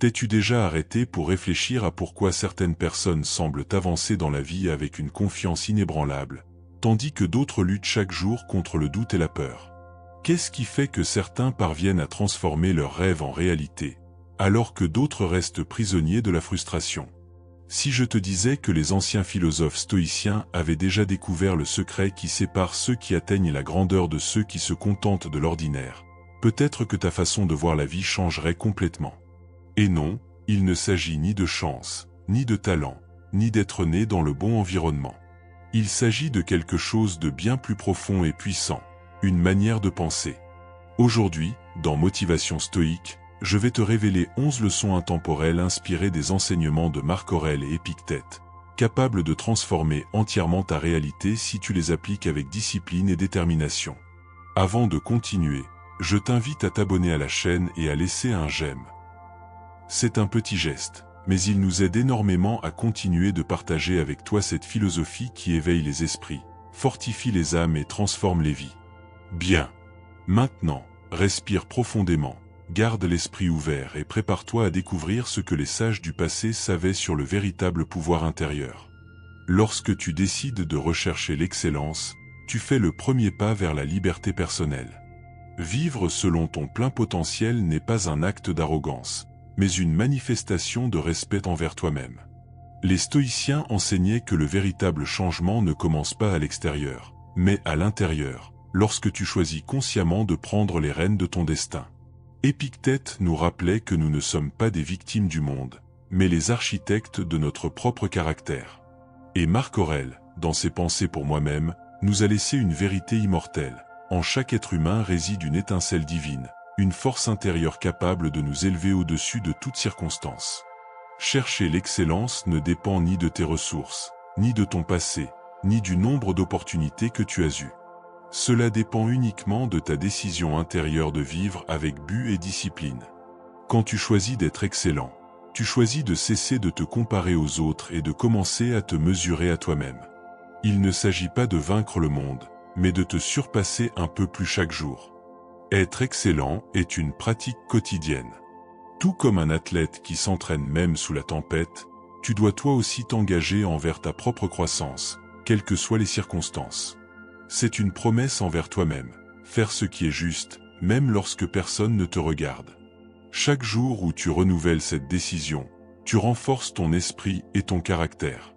T'es-tu déjà arrêté pour réfléchir à pourquoi certaines personnes semblent avancer dans la vie avec une confiance inébranlable, tandis que d'autres luttent chaque jour contre le doute et la peur? Qu'est-ce qui fait que certains parviennent à transformer leurs rêves en réalité, alors que d'autres restent prisonniers de la frustration? Si je te disais que les anciens philosophes stoïciens avaient déjà découvert le secret qui sépare ceux qui atteignent la grandeur de ceux qui se contentent de l'ordinaire, peut-être que ta façon de voir la vie changerait complètement. Et non, il ne s'agit ni de chance, ni de talent, ni d'être né dans le bon environnement. Il s'agit de quelque chose de bien plus profond et puissant, une manière de penser. Aujourd'hui, dans Motivation stoïque, je vais te révéler 11 leçons intemporelles inspirées des enseignements de Marc Aurèle et Épictète, capables de transformer entièrement ta réalité si tu les appliques avec discipline et détermination. Avant de continuer, je t'invite à t'abonner à la chaîne et à laisser un j'aime. C'est un petit geste, mais il nous aide énormément à continuer de partager avec toi cette philosophie qui éveille les esprits, fortifie les âmes et transforme les vies. Bien. Maintenant, respire profondément, garde l'esprit ouvert et prépare-toi à découvrir ce que les sages du passé savaient sur le véritable pouvoir intérieur. Lorsque tu décides de rechercher l'excellence, tu fais le premier pas vers la liberté personnelle. Vivre selon ton plein potentiel n'est pas un acte d'arrogance, mais une manifestation de respect envers toi-même. Les stoïciens enseignaient que le véritable changement ne commence pas à l'extérieur, mais à l'intérieur, lorsque tu choisis consciemment de prendre les rênes de ton destin. Épictète nous rappelait que nous ne sommes pas des victimes du monde, mais les architectes de notre propre caractère. Et Marc Aurèle, dans ses Pensées pour moi-même, nous a laissé une vérité immortelle. En chaque être humain réside une étincelle divine, une force intérieure capable de nous élever au-dessus de toutes circonstances. Chercher l'excellence ne dépend ni de tes ressources, ni de ton passé, ni du nombre d'opportunités que tu as eues. Cela dépend uniquement de ta décision intérieure de vivre avec but et discipline. Quand tu choisis d'être excellent, tu choisis de cesser de te comparer aux autres et de commencer à te mesurer à toi-même. Il ne s'agit pas de vaincre le monde, mais de te surpasser un peu plus chaque jour. Être excellent est une pratique quotidienne. Tout comme un athlète qui s'entraîne même sous la tempête, tu dois toi aussi t'engager envers ta propre croissance, quelles que soient les circonstances. C'est une promesse envers toi-même, faire ce qui est juste, même lorsque personne ne te regarde. Chaque jour où tu renouvelles cette décision, tu renforces ton esprit et ton caractère.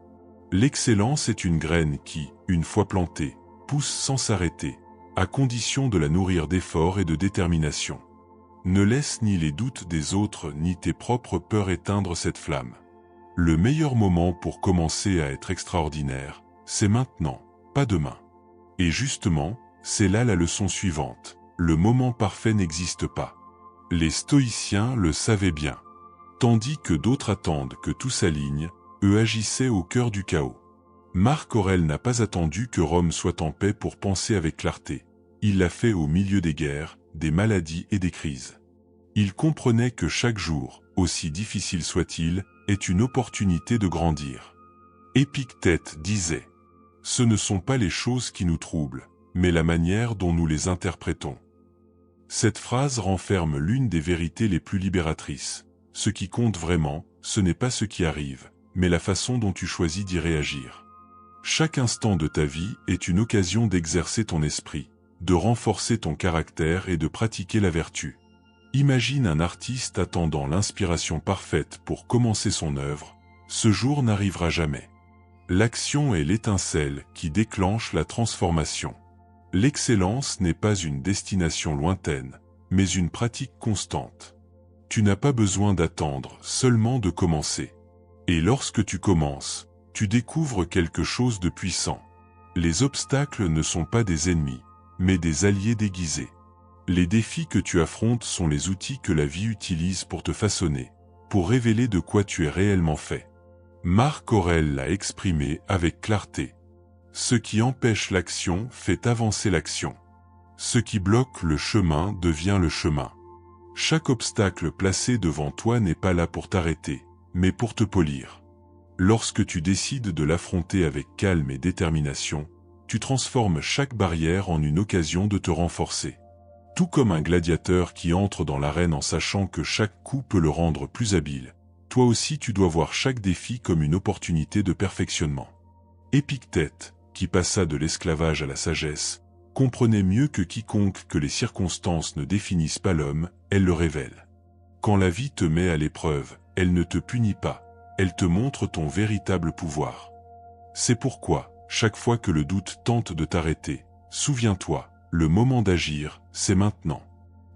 L'excellence est une graine qui, une fois plantée, pousse sans s'arrêter, à condition de la nourrir d'efforts et de détermination. Ne laisse ni les doutes des autres ni tes propres peurs éteindre cette flamme. Le meilleur moment pour commencer à être extraordinaire, c'est maintenant, pas demain. Et justement, c'est là la leçon suivante. Le moment parfait n'existe pas. Les stoïciens le savaient bien. Tandis que d'autres attendent que tout s'aligne, eux agissaient au cœur du chaos. Marc Aurèle n'a pas attendu que Rome soit en paix pour penser avec clarté. Il l'a fait au milieu des guerres, des maladies et des crises. Il comprenait que chaque jour, aussi difficile soit-il, est une opportunité de grandir. Épictète disait: « Ce ne sont pas les choses qui nous troublent, mais la manière dont nous les interprétons. » Cette phrase renferme l'une des vérités les plus libératrices. Ce qui compte vraiment, ce n'est pas ce qui arrive, mais la façon dont tu choisis d'y réagir. Chaque instant de ta vie est une occasion d'exercer ton esprit, de renforcer ton caractère et de pratiquer la vertu. Imagine un artiste attendant l'inspiration parfaite pour commencer son œuvre. Ce jour n'arrivera jamais. L'action est l'étincelle qui déclenche la transformation. L'excellence n'est pas une destination lointaine, mais une pratique constante. Tu n'as pas besoin d'attendre, seulement de commencer. Et lorsque tu commences, tu découvres quelque chose de puissant. Les obstacles ne sont pas des ennemis, mais des alliés déguisés. Les défis que tu affrontes sont les outils que la vie utilise pour te façonner, pour révéler de quoi tu es réellement fait. Marc Aurèle l'a exprimé avec clarté. Ce qui empêche l'action fait avancer l'action. Ce qui bloque le chemin devient le chemin. Chaque obstacle placé devant toi n'est pas là pour t'arrêter, mais pour te polir. Lorsque tu décides de l'affronter avec calme et détermination, tu transformes chaque barrière en une occasion de te renforcer. Tout comme un gladiateur qui entre dans l'arène en sachant que chaque coup peut le rendre plus habile, toi aussi tu dois voir chaque défi comme une opportunité de perfectionnement. Épictète, qui passa de l'esclavage à la sagesse, comprenait mieux que quiconque que les circonstances ne définissent pas l'homme, elles le révèlent. Quand la vie te met à l'épreuve, elle ne te punit pas, elle te montre ton véritable pouvoir. C'est pourquoi, chaque fois que le doute tente de t'arrêter, souviens-toi, le moment d'agir, c'est maintenant.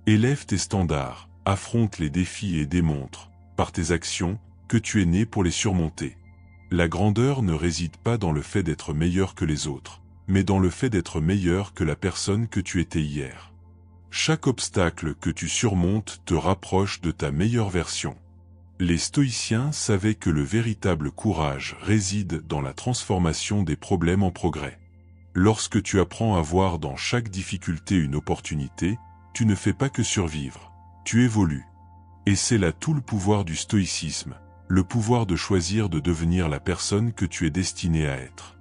Élève tes standards, affronte les défis et démontre, par tes actions, que tu es né pour les surmonter. La grandeur ne réside pas dans le fait d'être meilleur que les autres, mais dans le fait d'être meilleur que la personne que tu étais hier. Chaque obstacle que tu surmontes te rapproche de ta meilleure version. Les stoïciens savaient que le véritable courage réside dans la transformation des problèmes en progrès. Lorsque tu apprends à voir dans chaque difficulté une opportunité, tu ne fais pas que survivre, tu évolues. Et c'est là tout le pouvoir du stoïcisme, le pouvoir de choisir de devenir la personne que tu es destiné à être.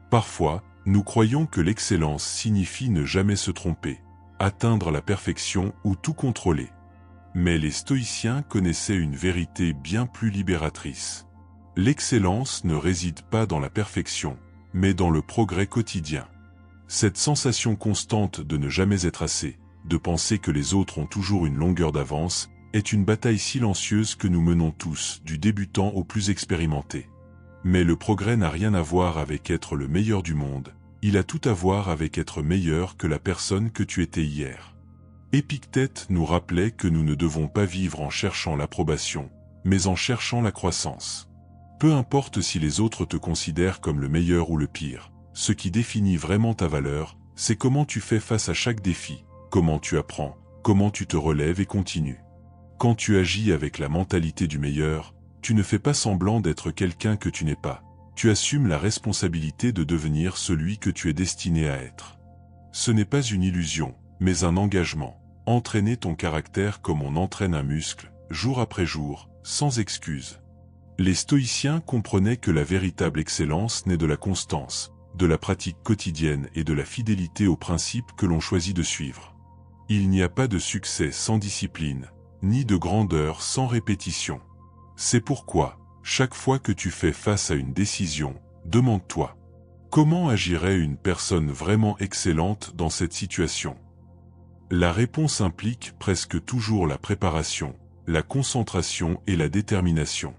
Parfois, nous croyons que l'excellence signifie ne jamais se tromper, atteindre la perfection ou tout contrôler. Mais les stoïciens connaissaient une vérité bien plus libératrice. L'excellence ne réside pas dans la perfection, mais dans le progrès quotidien. Cette sensation constante de ne jamais être assez, de penser que les autres ont toujours une longueur d'avance, est une bataille silencieuse que nous menons tous, du débutant au plus expérimenté. Mais le progrès n'a rien à voir avec être le meilleur du monde, il a tout à voir avec être meilleur que la personne que tu étais hier. Épictète nous rappelait que nous ne devons pas vivre en cherchant l'approbation, mais en cherchant la croissance. Peu importe si les autres te considèrent comme le meilleur ou le pire, ce qui définit vraiment ta valeur, c'est comment tu fais face à chaque défi, comment tu apprends, comment tu te relèves et continues. Quand tu agis avec la mentalité du meilleur, tu ne fais pas semblant d'être quelqu'un que tu n'es pas. Tu assumes la responsabilité de devenir celui que tu es destiné à être. Ce n'est pas une illusion, mais un engagement. Entraîner ton caractère comme on entraîne un muscle, jour après jour, sans excuse. Les stoïciens comprenaient que la véritable excellence naît de la constance, de la pratique quotidienne et de la fidélité aux principes que l'on choisit de suivre. Il n'y a pas de succès sans discipline, ni de grandeur sans répétition. C'est pourquoi, chaque fois que tu fais face à une décision, demande-toi, comment agirait une personne vraiment excellente dans cette situation? La réponse implique presque toujours la préparation, la concentration et la détermination.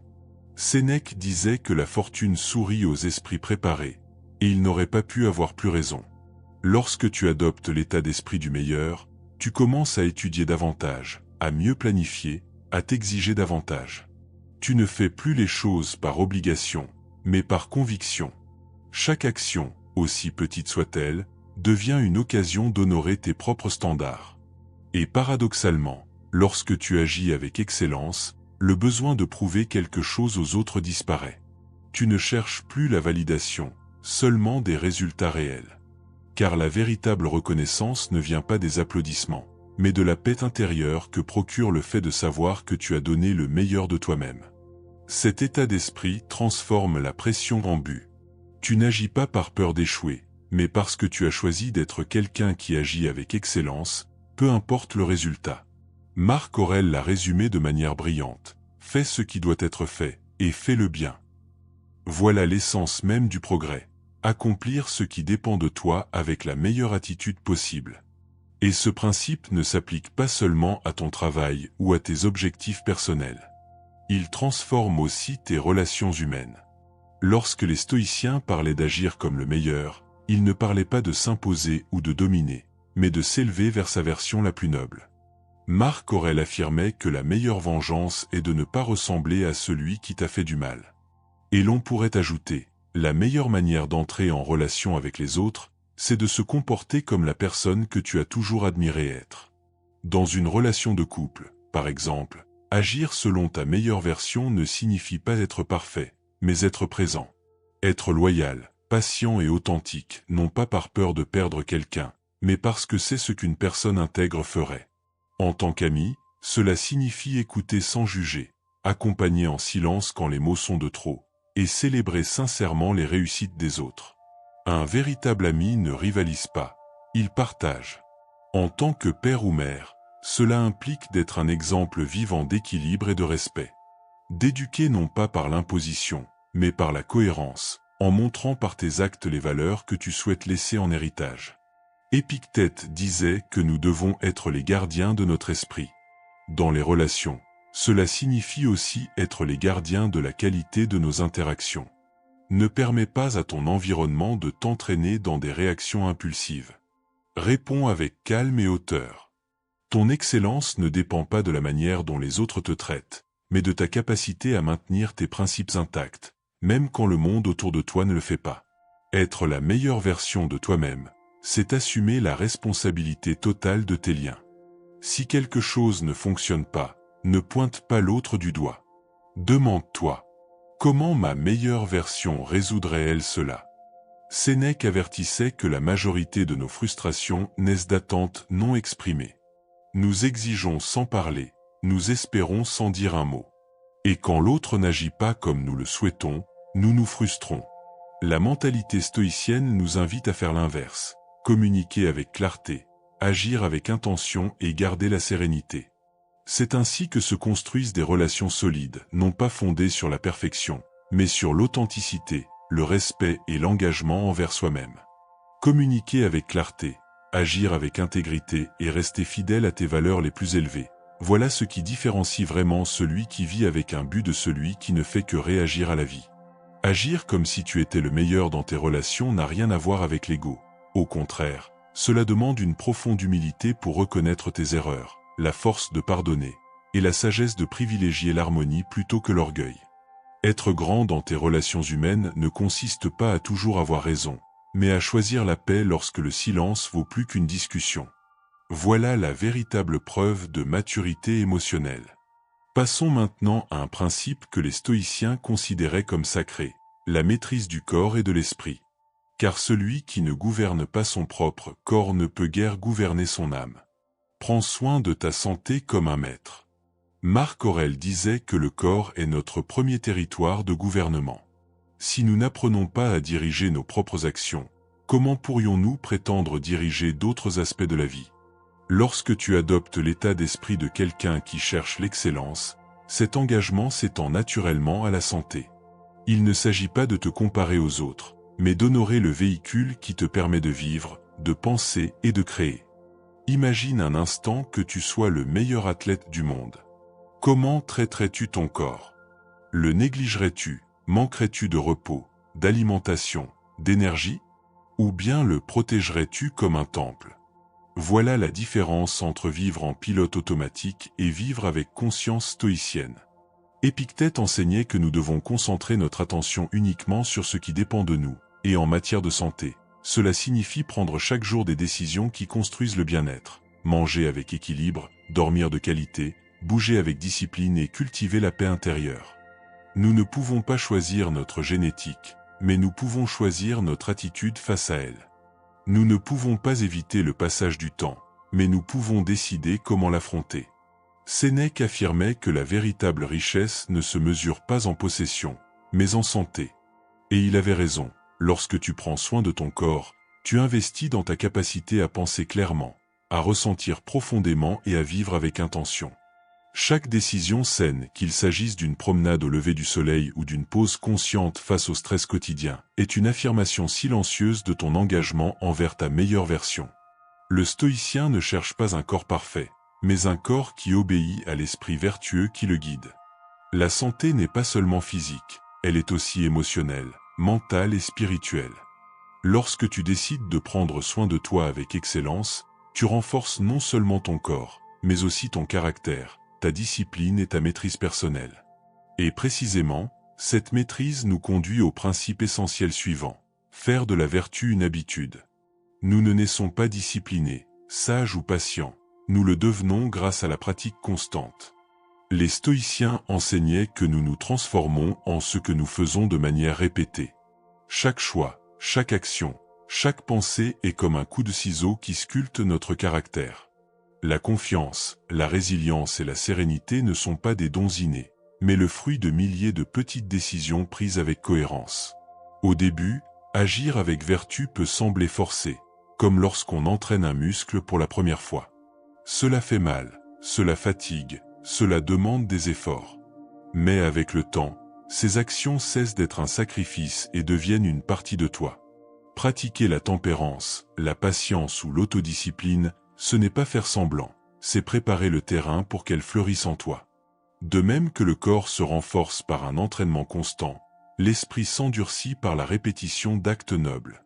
Sénèque disait que la fortune sourit aux esprits préparés, et il n'aurait pas pu avoir plus raison. Lorsque tu adoptes l'état d'esprit du meilleur, tu commences à étudier davantage, à mieux planifier, à t'exiger davantage. Tu ne fais plus les choses par obligation, mais par conviction. Chaque action, aussi petite soit-elle, devient une occasion d'honorer tes propres standards. Et paradoxalement, lorsque tu agis avec excellence, le besoin de prouver quelque chose aux autres disparaît. Tu ne cherches plus la validation, seulement des résultats réels. Car la véritable reconnaissance ne vient pas des applaudissements, mais de la paix intérieure que procure le fait de savoir que tu as donné le meilleur de toi-même. Cet état d'esprit transforme la pression en but. Tu n'agis pas par peur d'échouer, mais parce que tu as choisi d'être quelqu'un qui agit avec excellence, peu importe le résultat. Marc Aurèle l'a résumé de manière brillante. Fais ce qui doit être fait, et fais-le bien. Voilà l'essence même du progrès. Accomplir ce qui dépend de toi avec la meilleure attitude possible. Et ce principe ne s'applique pas seulement à ton travail ou à tes objectifs personnels. Il transforme aussi tes relations humaines. Lorsque les stoïciens parlaient d'agir comme le meilleur, ils ne parlaient pas de s'imposer ou de dominer, mais de s'élever vers sa version la plus noble. Marc Aurèle affirmait que la meilleure vengeance est de ne pas ressembler à celui qui t'a fait du mal. Et l'on pourrait ajouter, la meilleure manière d'entrer en relation avec les autres, c'est de se comporter comme la personne que tu as toujours admiré être. Dans une relation de couple, par exemple, agir selon ta meilleure version ne signifie pas être parfait, mais être présent. Être loyal, patient et authentique, non pas par peur de perdre quelqu'un, mais parce que c'est ce qu'une personne intègre ferait. En tant qu'ami, cela signifie écouter sans juger, accompagner en silence quand les mots sont de trop, et célébrer sincèrement les réussites des autres. Un véritable ami ne rivalise pas, il partage. En tant que père ou mère, cela implique d'être un exemple vivant d'équilibre et de respect. D'éduquer non pas par l'imposition, mais par la cohérence, en montrant par tes actes les valeurs que tu souhaites laisser en héritage. Épictète disait que nous devons être les gardiens de notre esprit. Dans les relations, cela signifie aussi être les gardiens de la qualité de nos interactions. Ne permets pas à ton environnement de t'entraîner dans des réactions impulsives. Réponds avec calme et hauteur. Ton excellence ne dépend pas de la manière dont les autres te traitent, mais de ta capacité à maintenir tes principes intacts, même quand le monde autour de toi ne le fait pas. Être la meilleure version de toi-même, c'est assumer la responsabilité totale de tes liens. Si quelque chose ne fonctionne pas, ne pointe pas l'autre du doigt. Demande-toi, comment ma meilleure version résoudrait-elle cela? Sénèque avertissait que la majorité de nos frustrations naissent d'attentes non exprimées. Nous exigeons sans parler, nous espérons sans dire un mot. Et quand l'autre n'agit pas comme nous le souhaitons, nous nous frustrons. La mentalité stoïcienne nous invite à faire l'inverse, communiquer avec clarté, agir avec intention et garder la sérénité. C'est ainsi que se construisent des relations solides, non pas fondées sur la perfection, mais sur l'authenticité, le respect et l'engagement envers soi-même. Communiquer avec clarté, agir avec intégrité et rester fidèle à tes valeurs les plus élevées. Voilà ce qui différencie vraiment celui qui vit avec un but de celui qui ne fait que réagir à la vie. Agir comme si tu étais le meilleur dans tes relations n'a rien à voir avec l'ego. Au contraire, cela demande une profonde humilité pour reconnaître tes erreurs, la force de pardonner, et la sagesse de privilégier l'harmonie plutôt que l'orgueil. Être grand dans tes relations humaines ne consiste pas à toujours avoir raison, mais à choisir la paix lorsque le silence vaut plus qu'une discussion. Voilà la véritable preuve de maturité émotionnelle. Passons maintenant à un principe que les stoïciens considéraient comme sacré, la maîtrise du corps et de l'esprit. Car celui qui ne gouverne pas son propre corps ne peut guère gouverner son âme. Prends soin de ta santé comme un maître. Marc Aurèle disait que le corps est notre premier territoire de gouvernement. Si nous n'apprenons pas à diriger nos propres actions, comment pourrions-nous prétendre diriger d'autres aspects de la vie? Lorsque tu adoptes l'état d'esprit de quelqu'un qui cherche l'excellence, cet engagement s'étend naturellement à la santé. Il ne s'agit pas de te comparer aux autres, mais d'honorer le véhicule qui te permet de vivre, de penser et de créer. Imagine un instant que tu sois le meilleur athlète du monde. Comment traiterais-tu ton corps? Le négligerais-tu? Manquerais-tu de repos, d'alimentation, d'énergie? Ou bien le protégerais-tu comme un temple? Voilà la différence entre vivre en pilote automatique et vivre avec conscience stoïcienne. Épictète enseignait que nous devons concentrer notre attention uniquement sur ce qui dépend de nous, et en matière de santé, cela signifie prendre chaque jour des décisions qui construisent le bien-être, manger avec équilibre, dormir de qualité, bouger avec discipline et cultiver la paix intérieure. Nous ne pouvons pas choisir notre génétique, mais nous pouvons choisir notre attitude face à elle. Nous ne pouvons pas éviter le passage du temps, mais nous pouvons décider comment l'affronter. Sénèque affirmait que la véritable richesse ne se mesure pas en possession, mais en santé. Et il avait raison, lorsque tu prends soin de ton corps, tu investis dans ta capacité à penser clairement, à ressentir profondément et à vivre avec intention. Chaque décision saine, qu'il s'agisse d'une promenade au lever du soleil ou d'une pause consciente face au stress quotidien, est une affirmation silencieuse de ton engagement envers ta meilleure version. Le stoïcien ne cherche pas un corps parfait, mais un corps qui obéit à l'esprit vertueux qui le guide. La santé n'est pas seulement physique, elle est aussi émotionnelle, mentale et spirituelle. Lorsque tu décides de prendre soin de toi avec excellence, tu renforces non seulement ton corps, mais aussi ton caractère, ta discipline et ta maîtrise personnelle. Et précisément, cette maîtrise nous conduit au principe essentiel suivant: faire de la vertu une habitude. Nous ne naissons pas disciplinés, sages ou patients, nous le devenons grâce à la pratique constante. Les stoïciens enseignaient que nous nous transformons en ce que nous faisons de manière répétée. Chaque choix, chaque action, chaque pensée est comme un coup de ciseau qui sculpte notre caractère. La confiance, la résilience et la sérénité ne sont pas des dons innés, mais le fruit de milliers de petites décisions prises avec cohérence. Au début, agir avec vertu peut sembler forcé, comme lorsqu'on entraîne un muscle pour la première fois. Cela fait mal, cela fatigue, cela demande des efforts. Mais avec le temps, ces actions cessent d'être un sacrifice et deviennent une partie de toi. Pratiquer la tempérance, la patience ou l'autodiscipline, ce n'est pas faire semblant, c'est préparer le terrain pour qu'elle fleurisse en toi. De même que le corps se renforce par un entraînement constant, l'esprit s'endurcit par la répétition d'actes nobles.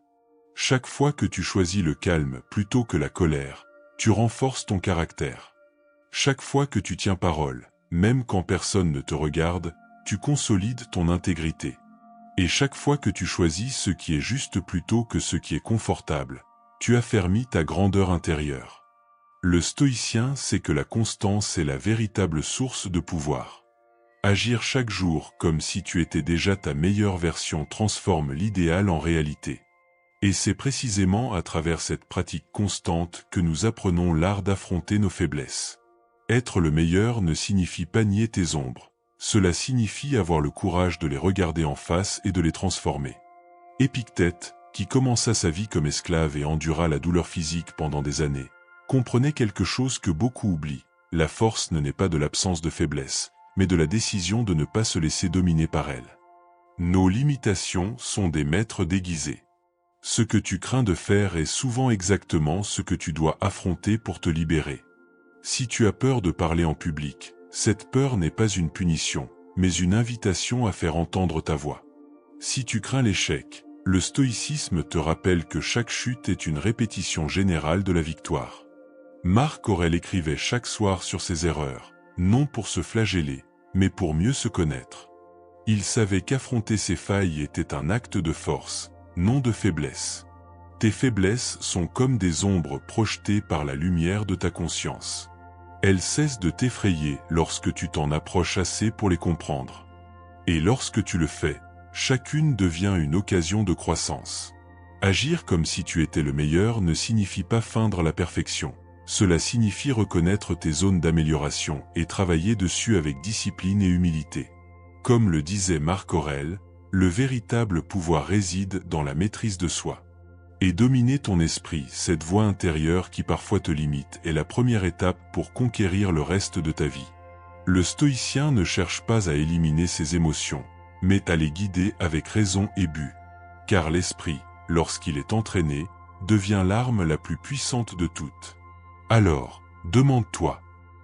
Chaque fois que tu choisis le calme plutôt que la colère, tu renforces ton caractère. Chaque fois que tu tiens parole, même quand personne ne te regarde, tu consolides ton intégrité. Et chaque fois que tu choisis ce qui est juste plutôt que ce qui est confortable, tu affermis ta grandeur intérieure. Le stoïcien sait que la constance est la véritable source de pouvoir. Agir chaque jour comme si tu étais déjà ta meilleure version transforme l'idéal en réalité. Et c'est précisément à travers cette pratique constante que nous apprenons l'art d'affronter nos faiblesses. Être le meilleur ne signifie pas nier tes ombres, cela signifie avoir le courage de les regarder en face et de les transformer. Épictète, qui commença sa vie comme esclave et endura la douleur physique pendant des années, comprenait quelque chose que beaucoup oublient, la force ne naît pas de l'absence de faiblesse, mais de la décision de ne pas se laisser dominer par elle. Nos limitations sont des maîtres déguisés. Ce que tu crains de faire est souvent exactement ce que tu dois affronter pour te libérer. Si tu as peur de parler en public, cette peur n'est pas une punition, mais une invitation à faire entendre ta voix. Si tu crains l'échec, le stoïcisme te rappelle que chaque chute est une répétition générale de la victoire. Marc Aurèle écrivait chaque soir sur ses erreurs, non pour se flageller, mais pour mieux se connaître. Il savait qu'affronter ses failles était un acte de force, non de faiblesse. Tes faiblesses sont comme des ombres projetées par la lumière de ta conscience. Elles cessent de t'effrayer lorsque tu t'en approches assez pour les comprendre. Et lorsque tu le fais, chacune devient une occasion de croissance. Agir comme si tu étais le meilleur ne signifie pas feindre la perfection. Cela signifie reconnaître tes zones d'amélioration et travailler dessus avec discipline et humilité. Comme le disait Marc Aurèle, le véritable pouvoir réside dans la maîtrise de soi. Et dominer ton esprit, cette voix intérieure qui parfois te limite, est la première étape pour conquérir le reste de ta vie. Le stoïcien ne cherche pas à éliminer ses émotions, mais à les guider avec raison et but. Car l'esprit, lorsqu'il est entraîné, devient l'arme la plus puissante de toutes. Alors, demande-toi,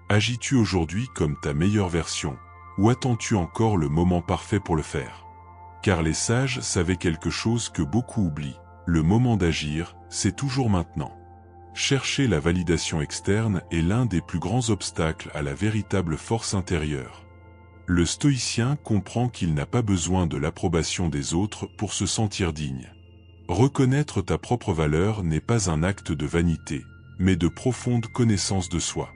agis-tu aujourd'hui comme ta meilleure version, ou attends-tu encore le moment parfait pour le faire? Car les sages savaient quelque chose que beaucoup oublient, le moment d'agir, c'est toujours maintenant. Chercher la validation externe est l'un des plus grands obstacles à la véritable force intérieure. Le stoïcien comprend qu'il n'a pas besoin de l'approbation des autres pour se sentir digne. Reconnaître ta propre valeur n'est pas un acte de vanité, mais de profonde connaissance de soi.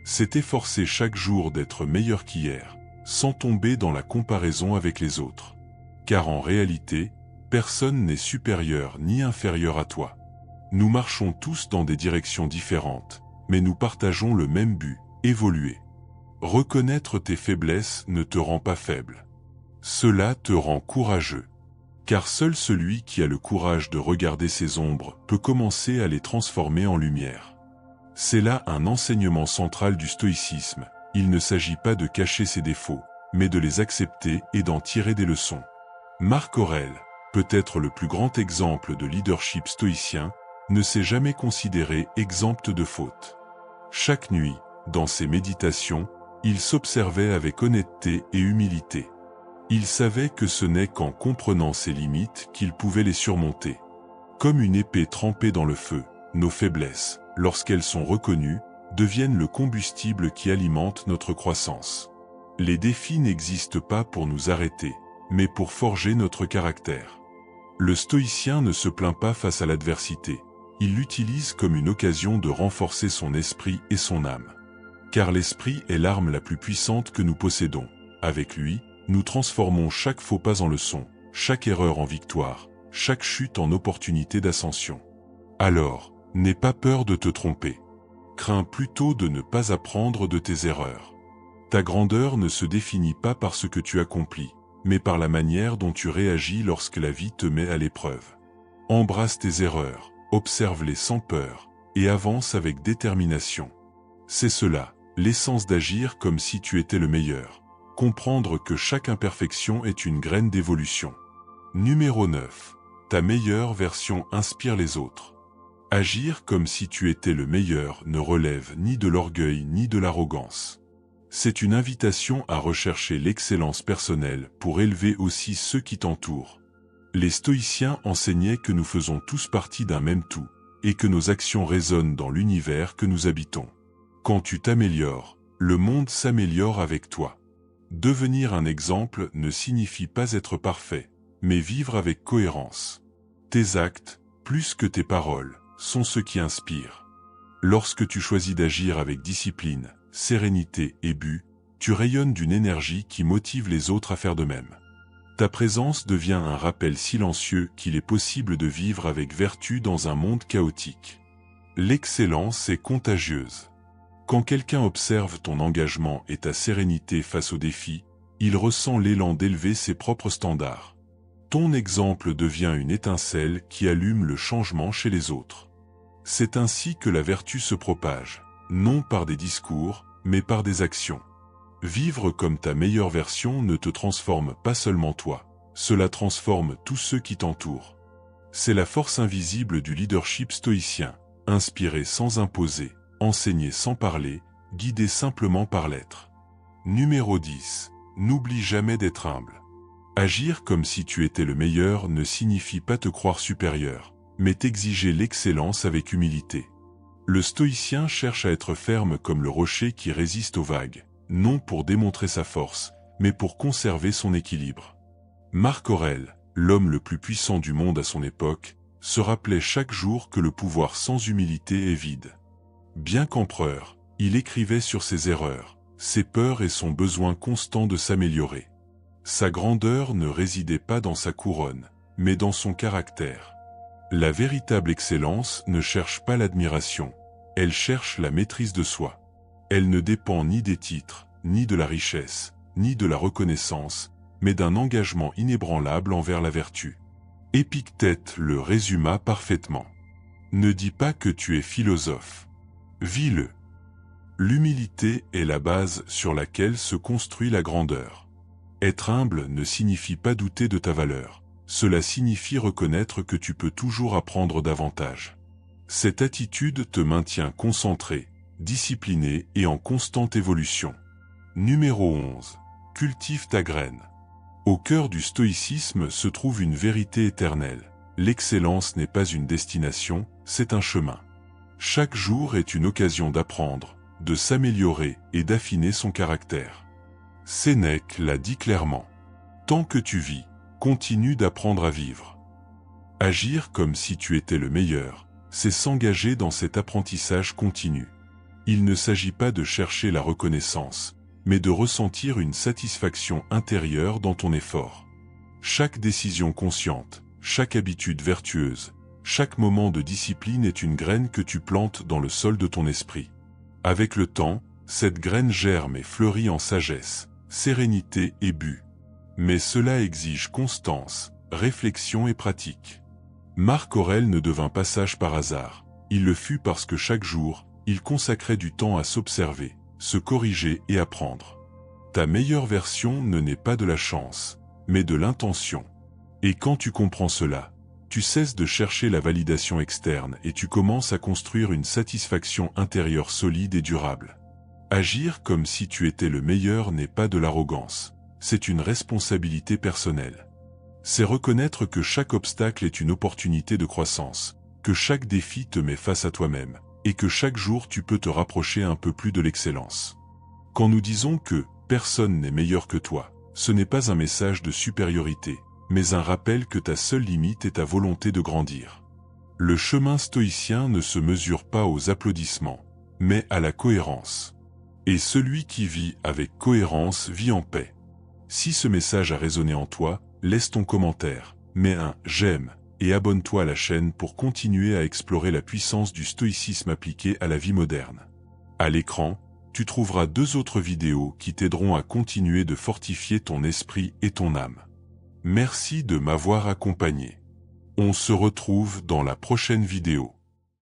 C'est efforcer chaque jour d'être meilleur qu'hier, sans tomber dans la comparaison avec les autres. Car en réalité, personne n'est supérieur ni inférieur à toi. Nous marchons tous dans des directions différentes, mais nous partageons le même but, évoluer. Reconnaître tes faiblesses ne te rend pas faible. Cela te rend courageux. Car seul celui qui a le courage de regarder ses ombres peut commencer à les transformer en lumière. C'est là un enseignement central du stoïcisme. Il ne s'agit pas de cacher ses défauts, mais de les accepter et d'en tirer des leçons. Marc Aurèle, peut-être le plus grand exemple de leadership stoïcien, ne s'est jamais considéré exempt de fautes. Chaque nuit, dans ses méditations, il s'observait avec honnêteté et humilité. Il savait que ce n'est qu'en comprenant ses limites qu'il pouvait les surmonter. Comme une épée trempée dans le feu, nos faiblesses, lorsqu'elles sont reconnues, deviennent le combustible qui alimente notre croissance. Les défis n'existent pas pour nous arrêter, mais pour forger notre caractère. Le stoïcien ne se plaint pas face à l'adversité, il l'utilise comme une occasion de renforcer son esprit et son âme. Car l'esprit est l'arme la plus puissante que nous possédons. Avec lui, nous transformons chaque faux pas en leçon, chaque erreur en victoire, chaque chute en opportunité d'ascension. Alors, n'aie pas peur de te tromper. Crains plutôt de ne pas apprendre de tes erreurs. Ta grandeur ne se définit pas par ce que tu accomplis, mais par la manière dont tu réagis lorsque la vie te met à l'épreuve. Embrasse tes erreurs, observe-les sans peur, et avance avec détermination. C'est cela, l'essence d'agir comme si tu étais le meilleur. Comprendre que chaque imperfection est une graine d'évolution. Numéro 9. Ta meilleure version inspire les autres. Agir comme si tu étais le meilleur ne relève ni de l'orgueil ni de l'arrogance. C'est une invitation à rechercher l'excellence personnelle pour élever aussi ceux qui t'entourent. Les stoïciens enseignaient que nous faisons tous partie d'un même tout, et que nos actions résonnent dans l'univers que nous habitons. Quand tu t'améliores, le monde s'améliore avec toi. Devenir un exemple ne signifie pas être parfait, mais vivre avec cohérence. Tes actes, plus que tes paroles, sont ceux qui inspirent. Lorsque tu choisis d'agir avec discipline, sérénité et but, tu rayonnes d'une énergie qui motive les autres à faire de même. Ta présence devient un rappel silencieux qu'il est possible de vivre avec vertu dans un monde chaotique. L'excellence est contagieuse. Quand quelqu'un observe ton engagement et ta sérénité face aux défis, il ressent l'élan d'élever ses propres standards. Ton exemple devient une étincelle qui allume le changement chez les autres. C'est ainsi que la vertu se propage, non par des discours, mais par des actions. Vivre comme ta meilleure version ne te transforme pas seulement toi, cela transforme tous ceux qui t'entourent. C'est la force invisible du leadership stoïcien, inspirer sans imposer, enseigner sans parler, guider simplement par l'être. Numéro 10. N'oublie jamais d'être humble. Agir comme si tu étais le meilleur ne signifie pas te croire supérieur, mais t'exiger l'excellence avec humilité. Le stoïcien cherche à être ferme comme le rocher qui résiste aux vagues, non pour démontrer sa force, mais pour conserver son équilibre. Marc Aurèle, l'homme le plus puissant du monde à son époque, se rappelait chaque jour que le pouvoir sans humilité est vide. Bien qu'empereur, il écrivait sur ses erreurs, ses peurs et son besoin constant de s'améliorer. Sa grandeur ne résidait pas dans sa couronne, mais dans son caractère. La véritable excellence ne cherche pas l'admiration, elle cherche la maîtrise de soi. Elle ne dépend ni des titres, ni de la richesse, ni de la reconnaissance, mais d'un engagement inébranlable envers la vertu. Épictète le résuma parfaitement. Ne dis pas que tu es philosophe. Vis-le. L'humilité est la base sur laquelle se construit la grandeur. Être humble ne signifie pas douter de ta valeur. Cela signifie reconnaître que tu peux toujours apprendre davantage. Cette attitude te maintient concentré, discipliné et en constante évolution. Numéro 11. Cultive ta graine. Au cœur du stoïcisme se trouve une vérité éternelle. L'excellence n'est pas une destination, c'est un chemin. Chaque jour est une occasion d'apprendre, de s'améliorer et d'affiner son caractère. Sénèque l'a dit clairement. Tant que tu vis, continue d'apprendre à vivre. Agir comme si tu étais le meilleur, c'est s'engager dans cet apprentissage continu. Il ne s'agit pas de chercher la reconnaissance, mais de ressentir une satisfaction intérieure dans ton effort. Chaque décision consciente, chaque habitude vertueuse, chaque moment de discipline est une graine que tu plantes dans le sol de ton esprit. Avec le temps, cette graine germe et fleurit en sagesse, sérénité et but. Mais cela exige constance, réflexion et pratique. Marc Aurèle ne devint pas sage par hasard, il le fut parce que chaque jour, il consacrait du temps à s'observer, se corriger et apprendre. Ta meilleure version ne naît pas de la chance, mais de l'intention. Et quand tu comprends cela, tu cesses de chercher la validation externe et tu commences à construire une satisfaction intérieure solide et durable. Agir comme si tu étais le meilleur n'est pas de l'arrogance, c'est une responsabilité personnelle. C'est reconnaître que chaque obstacle est une opportunité de croissance, que chaque défi te met face à toi-même, et que chaque jour tu peux te rapprocher un peu plus de l'excellence. Quand nous disons que personne n'est meilleur que toi, ce n'est pas un message de supériorité, mais un rappel que ta seule limite est ta volonté de grandir. Le chemin stoïcien ne se mesure pas aux applaudissements, mais à la cohérence. Et celui qui vit avec cohérence vit en paix. Si ce message a résonné en toi, laisse ton commentaire, mets un « j'aime » et abonne-toi à la chaîne pour continuer à explorer la puissance du stoïcisme appliqué à la vie moderne. À l'écran, tu trouveras 2 autres vidéos qui t'aideront à continuer de fortifier ton esprit et ton âme. Merci de m'avoir accompagné. On se retrouve dans la prochaine vidéo.